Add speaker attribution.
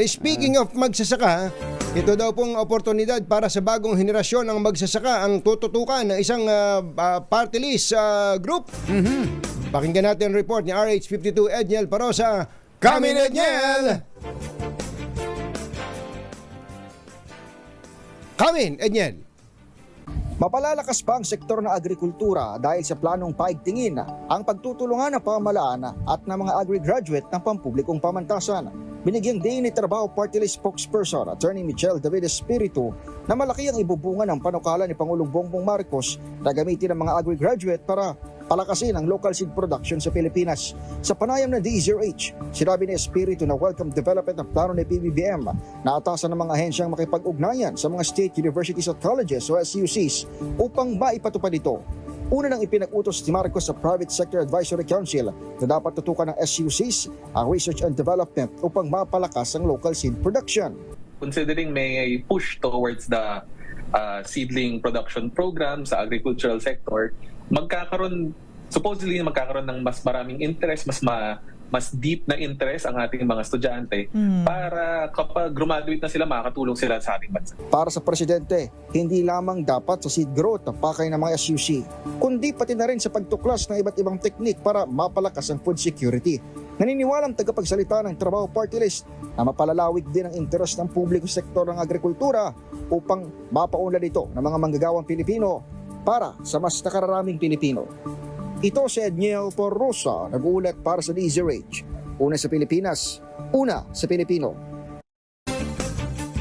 Speaker 1: Speaking of magsasaka, ito daw pong oportunidad para sa bagong henerasyon ng magsasaka ang tututukan ng isang party list group. Pakinggan natin ang report ni RH52 Edniel Parosa. Come in, Edniel! Come in, Edniel!
Speaker 2: Mapalalakas pa ang sektor ng agrikultura dahil sa planong paigtingin ang pagtutulungan ng pamahalaan at ng mga agri-graduate ng pampublikong pamantasan. Binigyang din ni Trabaho Party List spokesperson Attorney Michelle David Espiritu na malaki ang ibubunga ng panukala ni Pangulong Bongbong Marcos na gamitin ng mga agri-graduate para palakasin ang local seed production sa Pilipinas. Sa panayam ng DZRH, sinabi ni Espiritu na welcome development ng plano ni PBBM na atasan ng mga ahensyang makipag-ugnayan sa mga state universities at colleges o SUCs upang maipatupad ito. Una nang ipinag-utos ni Marcos sa Private Sector Advisory Council na dapat tutukan ng SUCs ang research and development upang mapalakas ang local seed production.
Speaker 3: Considering may push towards the seedling production program sa agricultural sector, supposedly magkakaroon ng mas maraming interest, mas deep na interest ang ating mga estudyante para kapag graduate na sila, makakatulong sila sa ating bansa.
Speaker 2: Para sa Presidente, hindi lamang dapat sa seed growth ang pakay ng mga SUC, kundi pati na rin sa pagtuklas ng iba't ibang teknik para mapalakas ang food security. Naniniwalang tagapagsalita ng Trabaho Party List na mapalalawig din ang interes ng publikong sektor ng agrikultura upang mapaunlad ito ng mga manggagawang Pilipino para sa mas nakararaming Pilipino. Ito si Edniel Porosa, nag-uulat para sa DZRH. Una sa Pilipinas, una sa Pilipino.